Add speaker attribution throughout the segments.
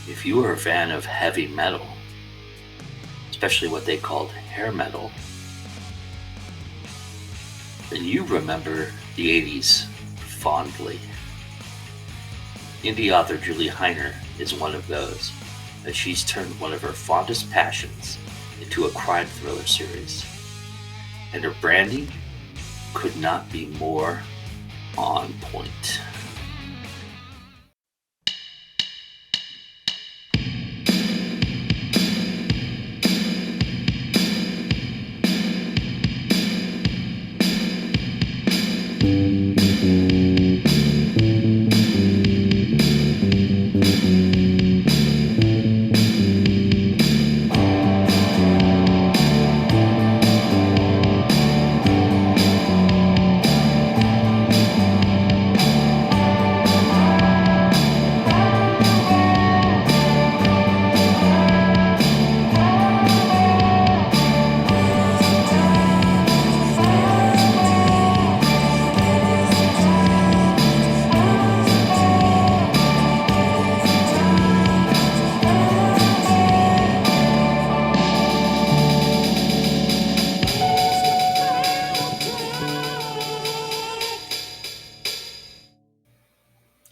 Speaker 1: If you were a fan of heavy metal, especially what they called hair metal, then you remember the 80s fondly. Indie author Julie Hiner is one of those, as she's turned one of her fondest passions into a crime thriller series. And her branding could not be more on point.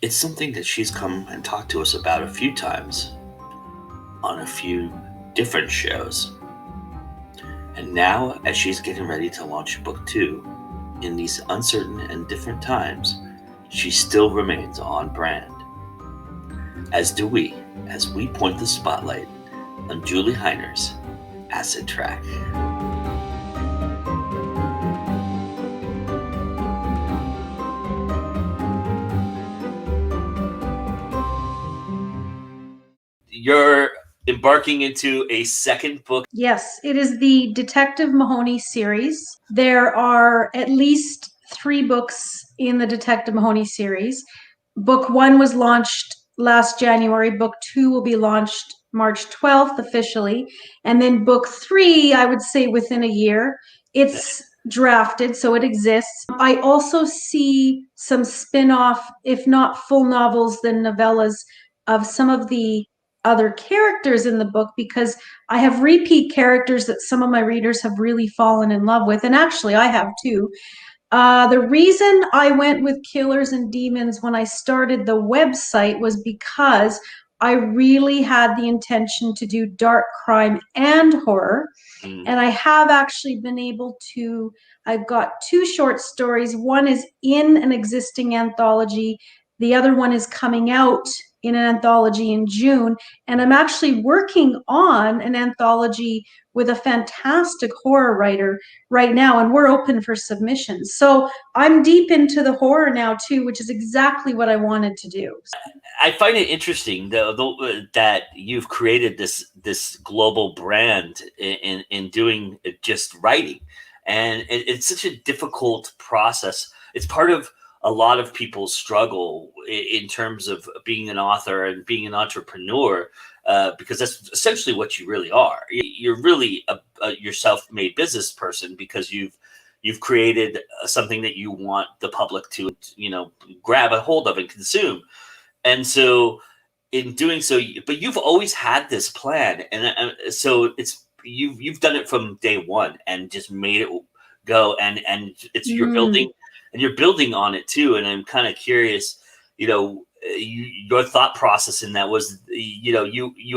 Speaker 1: It's something that she's come and talked to us about a few times on a few different shows. And now, as she's getting ready to launch book 2 in these uncertain and different times, she still remains on brand. As do we, as we point the spotlight on Julie Hiner's Acid Track. You're embarking into a second book.
Speaker 2: Yes, it is the Detective Mahoney series. There are at least 3 books in the Detective Mahoney series. Book 1 was launched last January. Book 2 will be launched March 12th officially. And then book 3, I would say within a year. It's drafted, so it exists. I also see some spin-off, if not full novels, then novellas of some of the other characters in the book, because I have repeat characters that some of my readers have really fallen in love with, and actually I have too. The reason I went with Killers and Demons when I started the website was because I really had the intention to do dark crime and horror. And I have actually been able to, I've got 2 short stories. One is in an existing anthology. The other one is coming out in an anthology in June. And I'm actually working on an anthology with a fantastic horror writer right now, and we're open for submissions. So I'm deep into the horror now too, which is exactly what I wanted to do.
Speaker 1: I find it interesting that you've created this global brand in doing just writing, and it's such a difficult process. It's part of a lot of people's struggle in terms of being an author and being an entrepreneur, because that's essentially what you really are. You're really your self-made business person because you've created something that you want the public to grab a hold of and consume. And so in doing so, but you've always had this plan, and so you've done it from day one and just made it go, and it's you're building on it too. And I'm kind of curious, your thought process in that was, you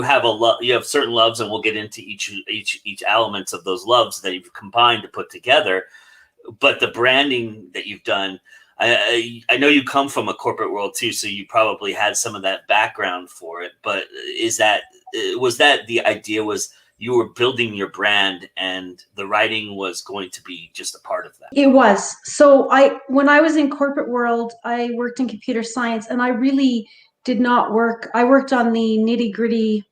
Speaker 1: have you have certain loves, and we'll get into each elements of those loves that you've combined to put together. But the branding that you've done, I know you come from a corporate world too, so you probably had some of that background for it. But was that the idea? Was you were building your brand, and the writing was going to be just a part of that?
Speaker 2: It was. So when I was in corporate world, I worked in computer science, and I really did not work. I worked on the nitty gritty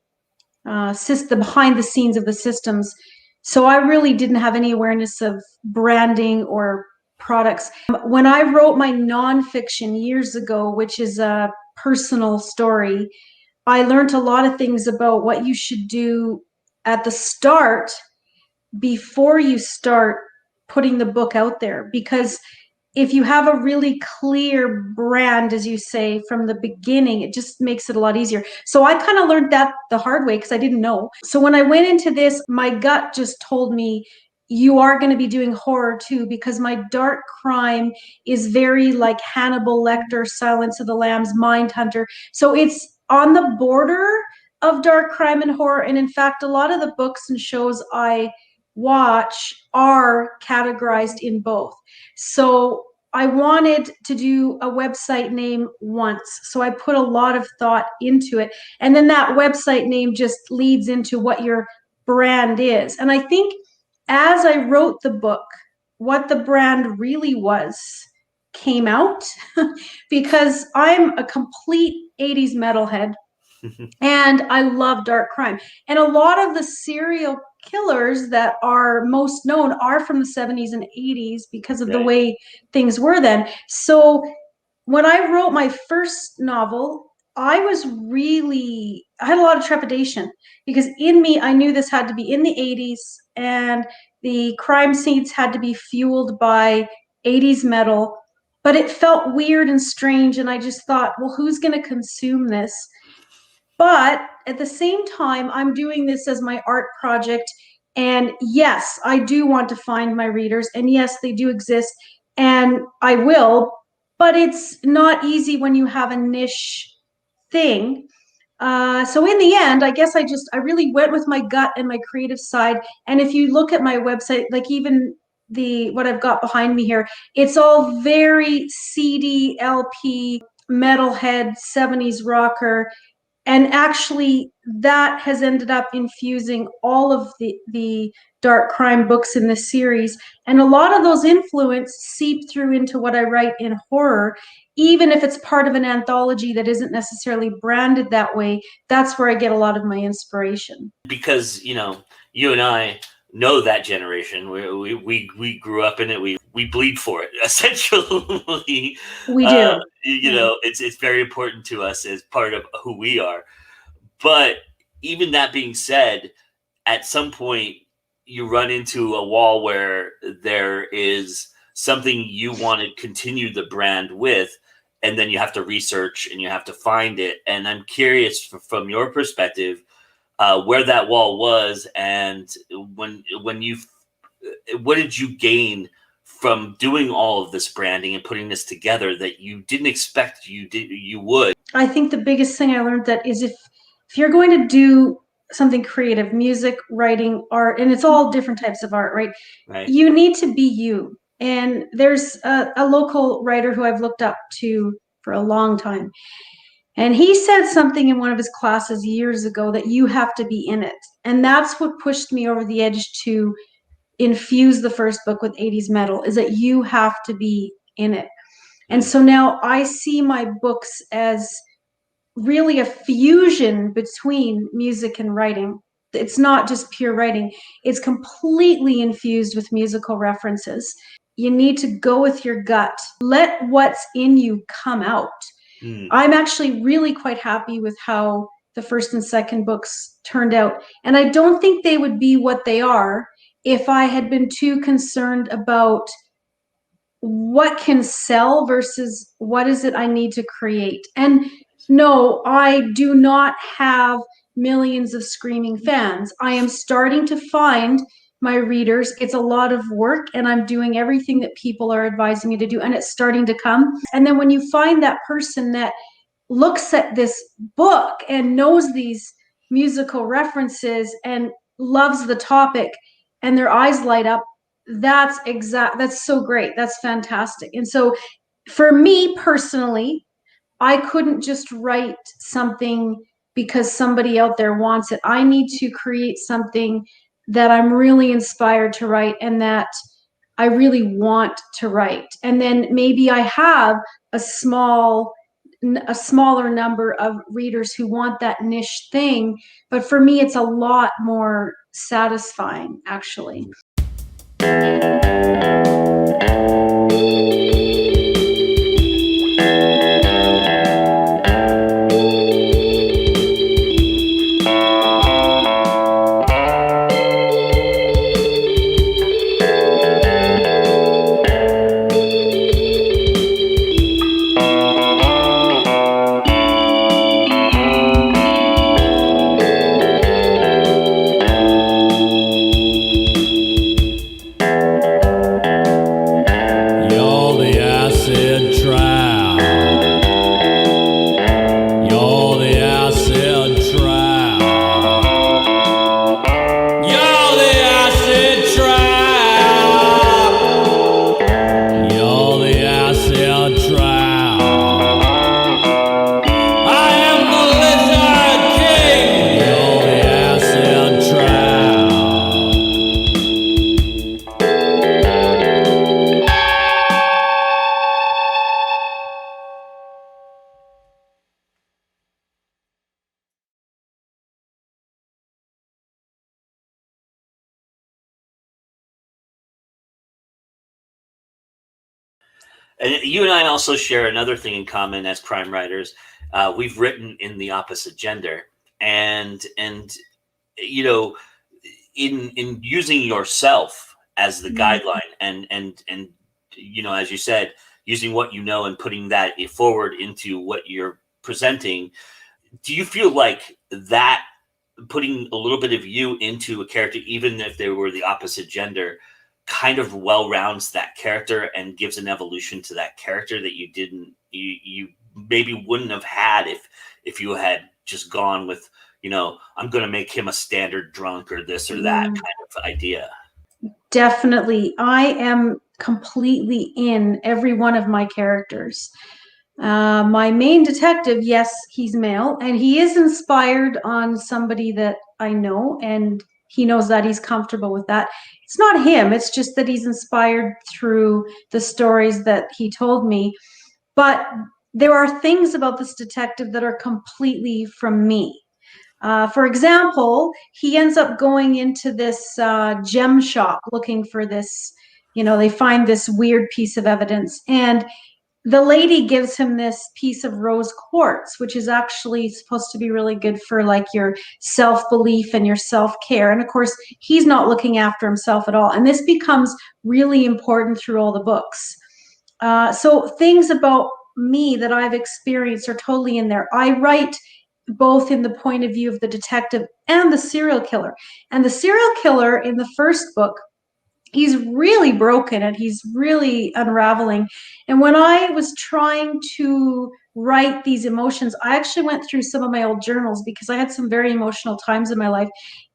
Speaker 2: system, behind the scenes of the systems. So I really didn't have any awareness of branding or products. When I wrote my nonfiction years ago, which is a personal story, I learned a lot of things about what you should do at the start before you start putting the book out there, because if you have a really clear brand, as you say, from the beginning, it just makes it a lot easier. So I kind of learned that the hard way because I didn't know. So when I went into this, my gut just told me, you are going to be doing horror too, because my dark crime is very like Hannibal Lecter, Silence of the Lambs, Mindhunter. So it's on the border of dark crime and horror. And in fact, a lot of the books and shows I watch are categorized in both. So I wanted to do a website name once. So I put a lot of thought into it. And then that website name just leads into what your brand is. And I think as I wrote the book, what the brand really was came out because I'm a complete 80s metalhead and I love dark crime. And a lot of the serial killers that are most known are from the 70s and 80s because of the
Speaker 1: Right.
Speaker 2: way things were then. So when I wrote my first novel, I had a lot of trepidation because in me, I knew this had to be in the 80s and the crime scenes had to be fueled by 80s metal, but it felt weird and strange. And I just thought, well, who's going to consume this? But at the same time, I'm doing this as my art project. And yes, I do want to find my readers. And yes, they do exist. And I will. But it's not easy when you have a niche thing. So in the end, I guess I really went with my gut and my creative side. And if you look at my website, like even what I've got behind me here, it's all very CD, LP, metalhead, 70s rocker. And actually that has ended up infusing all of the dark crime books in this series, and a lot of those influence seep through into what I write in horror, even if it's part of an anthology that isn't necessarily branded that way. That's where I get a lot of my inspiration.
Speaker 1: Because you and I know that generation. We grew up in it. We bleed for it essentially.
Speaker 2: We do.
Speaker 1: It's very important to us as part of who we are. But even that being said, at some point you run into a wall where there is something you want to continue the brand with, and then you have to research and you have to find it. And I'm curious from your perspective, where that wall was, and when you, what did you gain from doing all of this branding and putting this together that you didn't expect you would?
Speaker 2: I think the biggest thing I learned that is if you're going to do something creative, music, writing, art, and it's all different types of art, right?
Speaker 1: Right.
Speaker 2: You need to be you. And there's a local writer who I've looked up to for a long time. And he said something in one of his classes years ago that you have to be in it. And that's what pushed me over the edge to infuse the first book with 80s metal, is that you have to be in it. And so now I see my books as really a fusion between music and writing. It's not just pure writing, it's completely infused with musical references. You need to go with your gut. Let what's in you come out. I'm actually really quite happy with how the first and second books turned out. And I don't think they would be what they are if I had been too concerned about what can sell versus what is it I need to create. And no, I do not have millions of screaming fans. I am starting to find my readers. It's a lot of work, and I'm doing everything that people are advising me to do, and it's starting to come. And then when you find that person that looks at this book and knows these musical references and loves the topic and their eyes light up, that's so great. That's fantastic. And so for me personally, I couldn't just write something because somebody out there wants it. I need to create something that I'm really inspired to write and that I really want to write. And then maybe I have a smaller number of readers who want that niche thing. But for me, it's a lot more satisfying, actually.
Speaker 1: And you and I also share another thing in common as crime writers. We've written in the opposite gender, and you know, in using yourself as the
Speaker 2: Mm.
Speaker 1: guideline, and as you said, using what you know and putting that forward into what you're presenting. Do you feel like that putting a little bit of you into a character, even if they were the opposite gender, kind of well rounds that character and gives an evolution to that character that you maybe wouldn't have had if you had just gone with, I'm going to make him a standard drunk or this or that
Speaker 2: Mm.
Speaker 1: kind of idea?
Speaker 2: Definitely. I am completely in every one of my characters. My main detective, yes, he's male, and he is inspired on somebody that I know, and he knows that he's comfortable with that. It's not him, it's just that he's inspired through the stories that he told me. But there are things about this detective that are completely from me. For example, he ends up going into this gem shop looking for this. They find this weird piece of evidence, and the lady gives him this piece of rose quartz, which is actually supposed to be really good for like your self-belief and your self-care. And of course, he's not looking after himself at all. And this becomes really important through all the books. So things about me that I've experienced are totally in there. I write both in the point of view of the detective and the serial killer. And the serial killer in the first book, he's really broken and he's really unraveling. And when I was trying to write these emotions, I actually went through some of my old journals because I had some very emotional times in my life.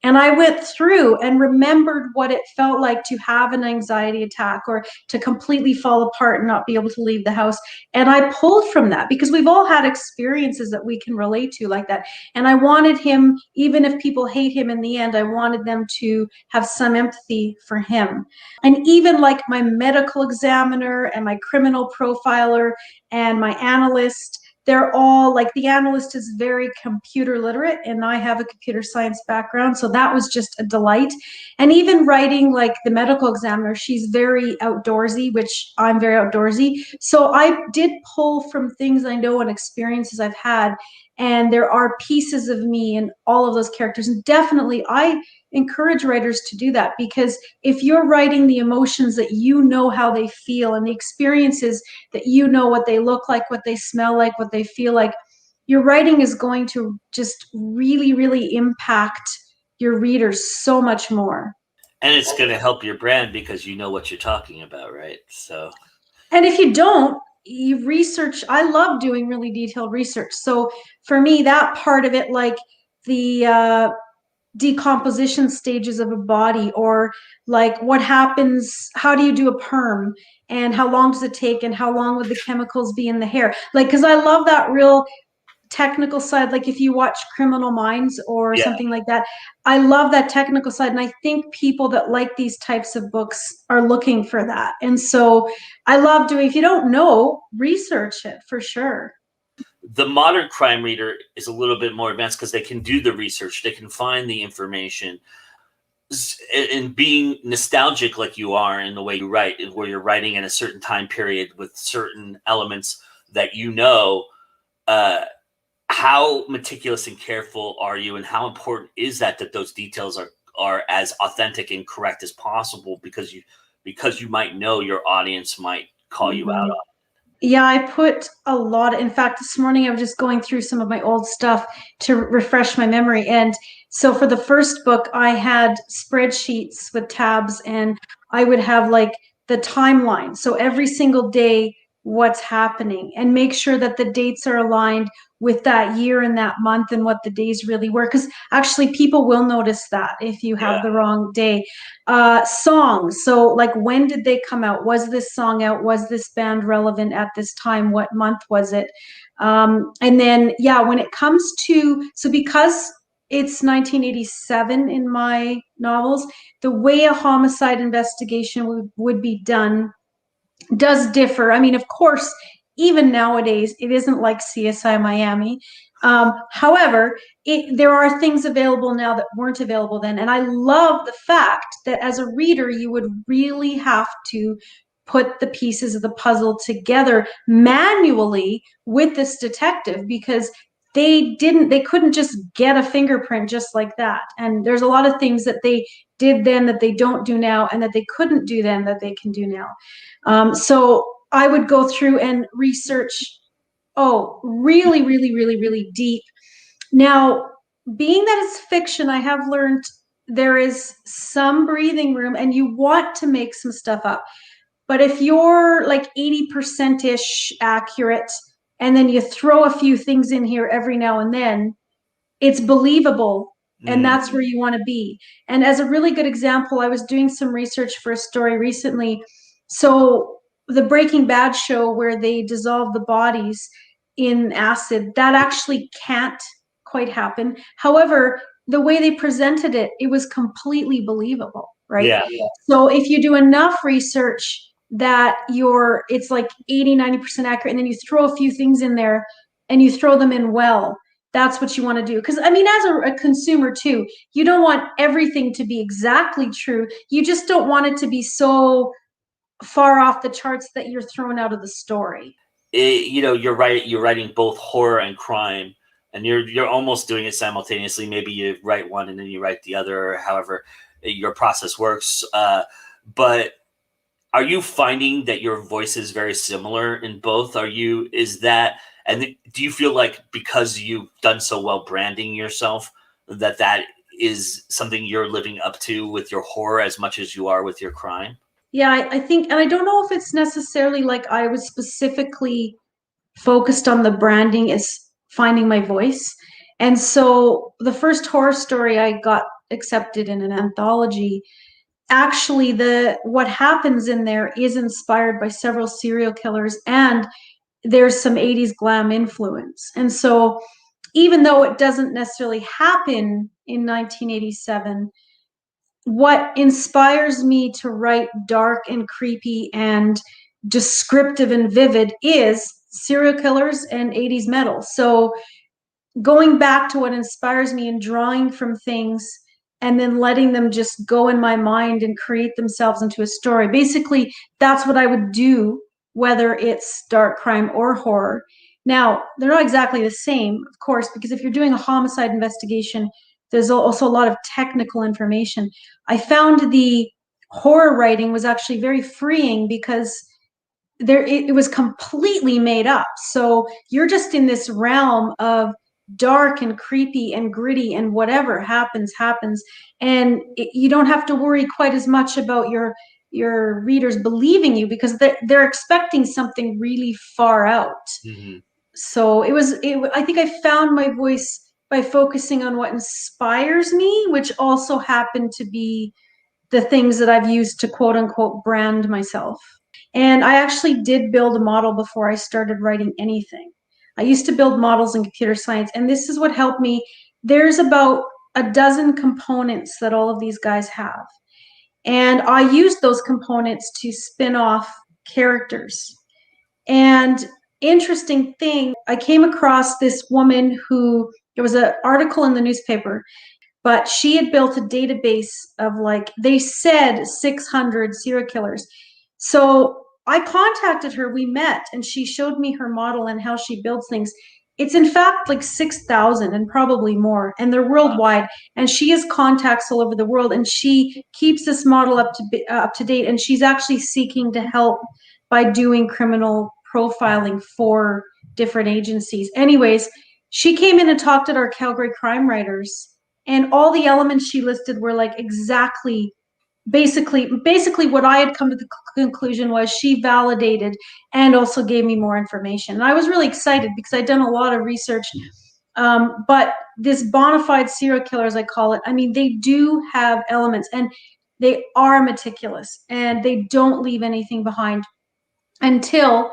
Speaker 2: And I went through and remembered what it felt like to have an anxiety attack or to completely fall apart and not be able to leave the house. And I pulled from that because we've all had experiences that we can relate to like that. And I wanted him, even if people hate him in the end, I wanted them to have some empathy for him. And even like my medical examiner and my criminal profiler and my analyst, they're all like, the analyst is very computer literate and I have a computer science background, so that was just a delight. And even writing like the medical examiner, she's very outdoorsy, which I'm very outdoorsy, so I did pull from things I know and experiences I've had, and there are pieces of me in all of those characters. And definitely I encourage writers to do that, because if you're writing the emotions that you know how they feel and the experiences that you know what they look like, what they smell like, what they feel like, your writing is going to just really, really impact your readers so much more.
Speaker 1: And it's going to help your brand because you know what you're talking about, right? So
Speaker 2: And if you don't, you research. I love doing really detailed research. So for me, that part of it, like the decomposition stages of a body, or like what happens, how do you do a perm, and how long does it take, and how long would the chemicals be in the hair, like, because I love that real technical side. Like if you watch Criminal Minds or
Speaker 1: yeah.
Speaker 2: something like that, I love that technical side, and I think people that like these types of books are looking for that. And so I love doing, if you don't know, research it for sure.
Speaker 1: The modern crime reader is a little bit more advanced because they can do the research, they can find the information, and being nostalgic like you are in the way you write, where you're writing in a certain time period with certain elements that uh, how meticulous and careful are you, and how important is that those details are as authentic and correct as possible, because you might know your audience might call you out
Speaker 2: Mhm.
Speaker 1: on.
Speaker 2: Yeah, I put a lot. In fact, this morning I was just going through some of my old stuff to refresh my memory. And so for the first book, I had spreadsheets with tabs, and I would have like the timeline. So every single day, what's happening, and make sure that the dates are aligned with that year and that month and what the days really were. Because actually, people will notice that if you have
Speaker 1: Yeah.
Speaker 2: the wrong day. Songs. So, like, when did they come out? Was this song out? Was this band relevant at this time? What month was it? And then, yeah, when it comes to, so because it's 1987 in my novels, the way a homicide investigation would be done does differ. I mean, of course, even nowadays, it isn't like CSI Miami. However, there are things available now that weren't available then. And I love the fact that as a reader, you would really have to put the pieces of the puzzle together manually with this detective, because they couldn't just get a fingerprint just like that. And there's a lot of things that they did then that they don't do now, and that they couldn't do then that they can do now. So I would go through and research, really, really, really, really deep. Now, being that it's fiction, I have learned there is some breathing room, and you want to make some stuff up. But if you're like 80%-ish accurate, and then you throw a few things in here every now and then, it's believable, and that's where you want to be. And as a really good example, I was doing some research for a story recently. So the Breaking Bad show where they dissolve the bodies in acid, that actually can't quite happen. However, the way they presented it, it was completely believable, right?
Speaker 1: Yeah.
Speaker 2: So if you do enough research that it's like 80-90% accurate, and then you throw a few things in there and you throw them in well, that's what you want to do. Because I mean, as a consumer too, you don't want everything to be exactly true. You just don't want it to be so far off the charts that you're thrown out of the story.
Speaker 1: You're right. You're writing both horror and crime, and you're almost doing it simultaneously. Maybe you write one and then you write the other, or however your process works. But are you finding that your voice is very similar in both? Do you feel like because you've done so well branding yourself, that is something you're living up to with your horror as much as you are with your crime?
Speaker 2: Yeah, I think, and I don't know if it's necessarily like I was specifically focused on the branding as finding my voice. And so the first horror story I got accepted in an anthology, actually what happens in there is inspired by several serial killers, and there's some 80s glam influence. And so even though it doesn't necessarily happen in 1987, what inspires me to write dark and creepy and descriptive and vivid is serial killers and 80s metal. So going back to what inspires me and drawing from things and then letting them just go in my mind and create themselves into a story. Basically, that's what I would do, whether it's dark crime or horror. Now, they're not exactly the same, of course, because if you're doing a homicide investigation, there's also a lot of technical information. I found the horror writing was actually very freeing because it was completely made up. So you're just in this realm of dark and creepy and gritty, and whatever happens, and you don't have to worry quite as much about your readers believing you, because they're expecting something really far out.
Speaker 1: Mm-hmm.
Speaker 2: So I think I found my voice by focusing on what inspires me, which also happened to be the things that I've used to quote unquote brand myself. And I actually did build a model before I started writing anything. I used to build models in computer science, and this is what helped me. There's about a dozen components that all of these guys have. And I used those components to spin off characters. And interesting thing, I came across this woman who, there was an article in the newspaper, but she had built a database of, like, they said 600 serial killers. So I contacted her, we met, and she showed me her model and how she builds things. It's in fact like 6,000 and probably more, and they're worldwide. And she has contacts all over the world, and she keeps this model up to date. And she's actually seeking to help by doing criminal profiling for different agencies. Anyways, she came in and talked at our Calgary crime writers, and all the elements she listed were like exactly, basically what I had come to the conclusion was. She validated and also gave me more information. And I was really excited because I'd done a lot of research. But this bona fide serial killer, as I call it, I mean, they do have elements, and they are meticulous, and they don't leave anything behind until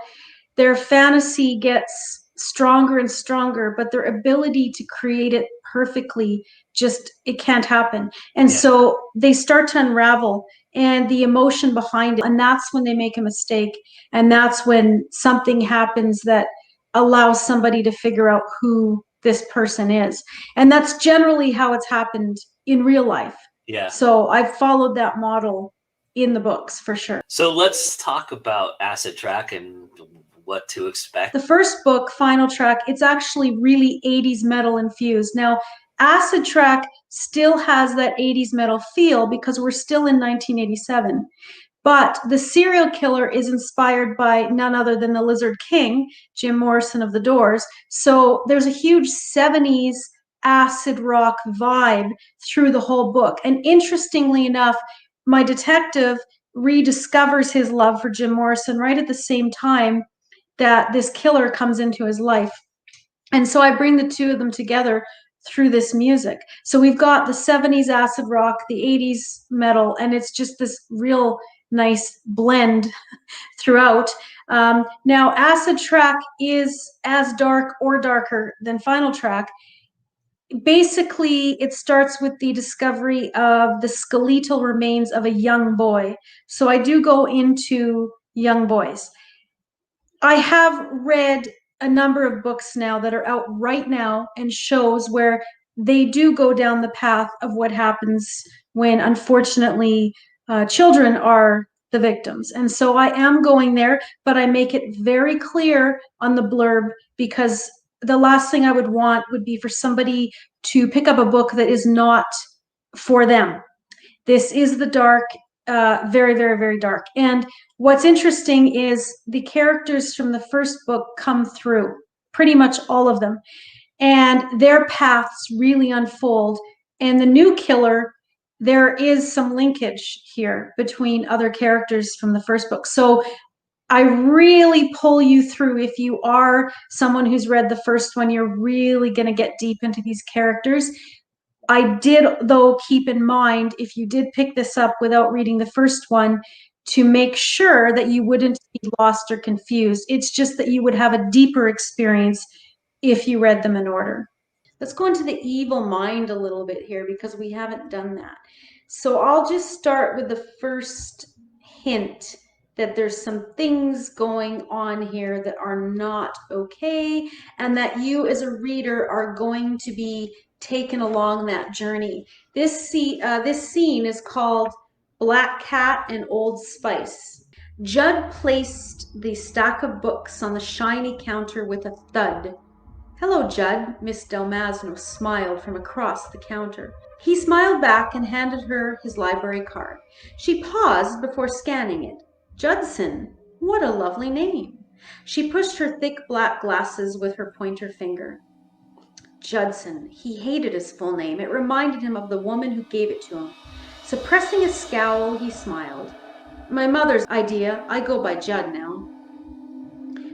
Speaker 2: their fantasy gets stronger and stronger, but their ability to create it perfectly, just, it can't happen. And so they start to unravel, and the emotion behind it, and that's when they make a mistake, and that's when something happens that allows somebody to figure out who this person is. And that's generally how it's happened in real life.
Speaker 1: Yeah.
Speaker 2: So I've followed that model in the books for sure.
Speaker 1: So let's talk about Acid Track and what to expect.
Speaker 2: The first book, Final Track, it's actually really 80s metal infused. Now, Acid Track still has that 80s metal feel because we're still in 1987. But the serial killer is inspired by none other than the Lizard King, Jim Morrison of The Doors. So there's a huge 70s acid rock vibe through the whole book. And interestingly enough, my detective rediscovers his love for Jim Morrison right at the same time that this killer comes into his life. And so I bring the two of them together through this music. So we've got the 70s acid rock, the 80s metal, and it's just this real nice blend throughout. Now, Acid Track is as dark or darker than Final Track. Basically, it starts with the discovery of the skeletal remains of a young boy. So I do go into young boys. I have read a number of books now that are out right now and shows where they do go down the path of what happens when, unfortunately, children are the victims. And so I am going there, but I make it very clear on the blurb because the last thing I would want would be for somebody to pick up a book that is not for them. This is the dark, very, very, very dark. And what's interesting is the characters from the first book come through, pretty much all of them, and their paths really unfold. And the new killer, there is some linkage here between other characters from the first book. So I really pull you through. If you are someone who's read the first one, you're really going to get deep into these characters. I did, though, keep in mind, if you did pick this up without reading the first one, to make sure that you wouldn't be lost or confused. It's just that you would have a deeper experience if you read them in order. Let's go into the evil mind a little bit here because we haven't done that. So I'll just start with the first hint that there's some things going on here that are not okay, and that you as a reader are going to be taken along that journey. This scene is called Black Cat and Old Spice. Judd placed the stack of books on the shiny counter with a thud. "Hello, Judd," Miss Delmasno smiled from across the counter. He smiled back and handed her his library card. She paused before scanning it. Judson, what a lovely name. She pushed her thick black glasses with her pointer finger. Judson. He hated his full name. It reminded him of the woman who gave it to him. Suppressing a scowl, he smiled. My mother's idea. I go by Judd now.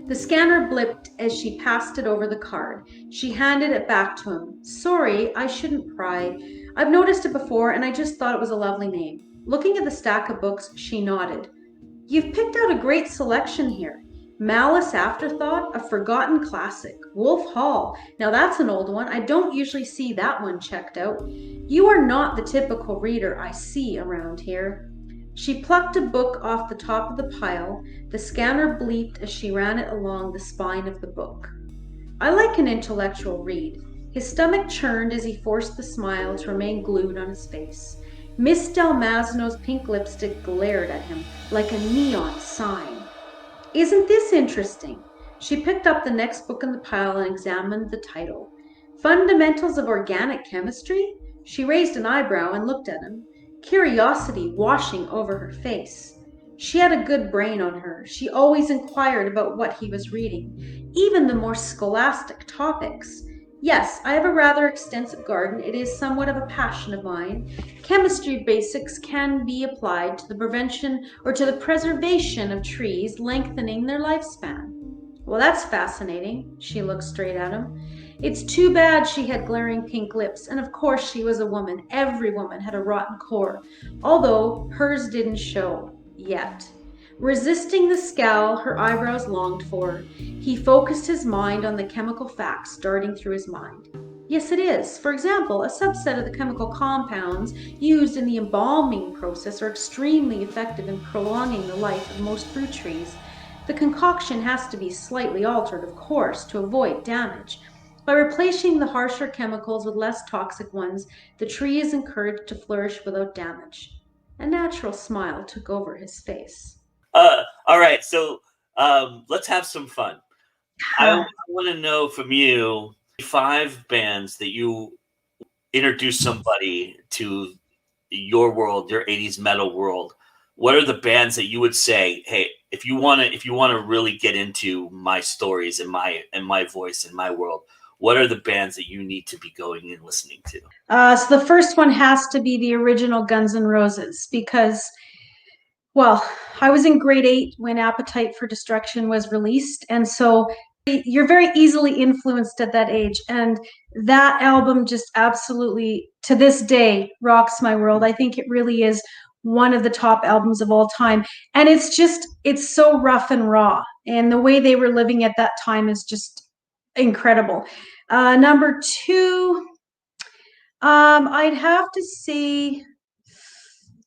Speaker 2: The scanner blipped as she passed it over the card. She handed it back to him. Sorry, I shouldn't pry. I've noticed it before, and I just thought it was a lovely name. Looking at the stack of books, she nodded. You've picked out a great selection here. Malice Afterthought, a forgotten classic. Wolf Hall. Now that's an old one. I don't usually see that one checked out. You are not the typical reader I see around here. She plucked a book off the top of the pile. The scanner bleeped as she ran it along the spine of the book. I like an intellectual read. His stomach churned as he forced the smile to remain glued on his face. Miss Delmasno's pink lipstick glared at him like a neon sign. Isn't this interesting? She picked up the next book in the pile and examined the title. Fundamentals of Organic Chemistry? She raised an eyebrow and looked at him, curiosity washing over her face. She had a good brain on her. She always inquired about what he was reading, even the more scholastic topics. Yes, I have a rather extensive garden. It is somewhat of a passion of mine. Chemistry basics can be applied to the prevention or to the preservation of trees, lengthening their lifespan. Well, that's fascinating. She looked straight at him. It's too bad she had glaring pink lips, and of course she was a woman. Every woman had a rotten core, although hers didn't show yet. Resisting the scowl her eyebrows longed for, he focused his mind on the chemical facts darting through his mind. Yes, it is. For example, a subset of the chemical compounds used in the embalming process are extremely effective in prolonging the life of most fruit trees. The concoction has to be slightly altered, of course, to avoid damage. By replacing the harsher chemicals with less toxic ones, the tree is encouraged to flourish without damage. A natural smile took over his face.
Speaker 1: All right, so let's have some fun. I
Speaker 2: Ha.
Speaker 1: want to know from you 5 bands that you introduce somebody to your world, your 80s metal world. What are the bands that you would say, hey, if you want to really get into my stories and my voice and my world, what are the bands that you need to be going and listening to?
Speaker 2: So the first one has to be the original Guns N' Roses because, well, I was in grade 8 when Appetite for Destruction was released. And so you're very easily influenced at that age. And that album just absolutely, to this day, rocks my world. I think it really is one of the top albums of all time. And it's so rough and raw. And the way they were living at that time is just incredible. Number 2, I'd have to say,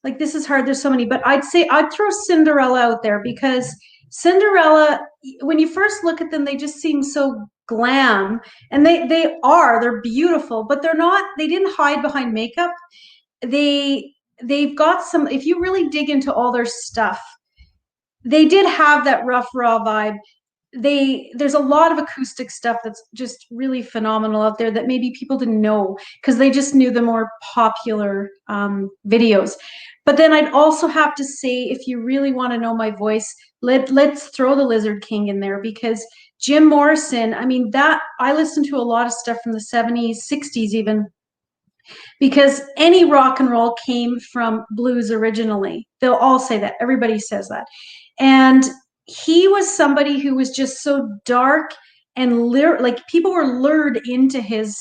Speaker 2: like, this is hard, there's so many, but I'd say I'd throw Cinderella out there because Cinderella, when you first look at them, they just seem so glam, and they're beautiful, but they didn't hide behind makeup. They've got some, if you really dig into all their stuff, they did have that rough raw vibe. There's a lot of acoustic stuff that's just really phenomenal out there that maybe people didn't know because they just knew the more popular videos. But then I'd also have to say, if you really want to know my voice, let's throw the Lizard King in there because Jim Morrison, I mean, that I listened to a lot of stuff from the 70s, 60s even, because any rock and roll came from blues originally. They'll all say that. Everybody says that. And he was somebody who was just so dark and like people were lured into his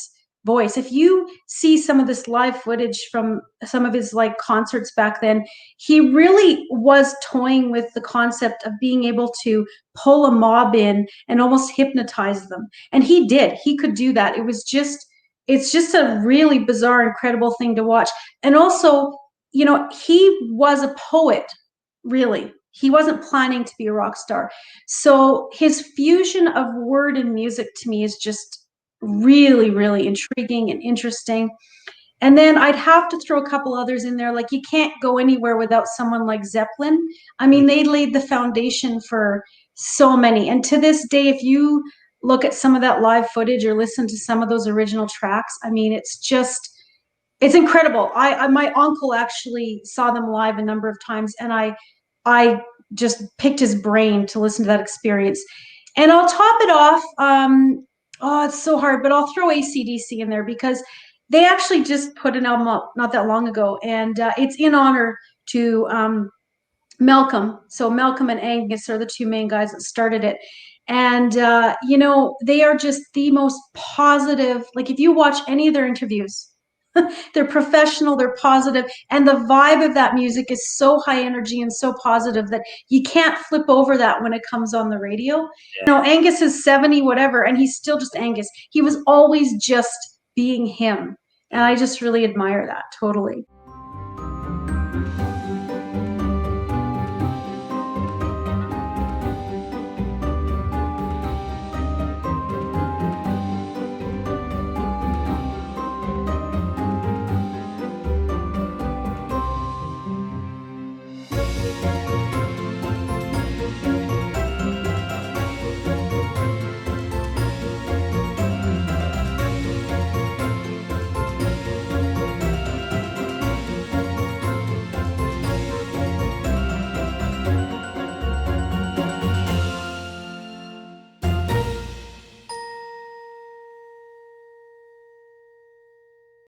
Speaker 2: voice. If you see some of this live footage from some of his like concerts back then, he really was toying with the concept of being able to pull a mob in and almost hypnotize them. And he did. He could do that. It's just a really bizarre, incredible thing to watch. And also, he was a poet, really. He wasn't planning to be a rock star. So his fusion of word and music to me is just really, really intriguing and interesting. And then I'd have to throw a couple others in there. Like, you can't go anywhere without someone like Zeppelin. I mean, they laid the foundation for so many. And to this day, if you look at some of that live footage or listen to some of those original tracks, I mean, it's incredible. My uncle actually saw them live a number of times, and I just picked his brain to listen to that experience. And I'll top it off. Oh, it's so hard, but I'll throw AC/DC in there because they actually just put an album up not that long ago, and it's in honor to Malcolm. So Malcolm and Angus are the two main guys that started it. And, they are just the most positive. Like, if you watch any of their interviews, they're professional, they're positive, and the vibe of that music is so high energy and so positive that you can't flip over that when it comes on the radio. Angus is 70 whatever, and he's still just Angus. He was always just being him, and I just really admire that totally.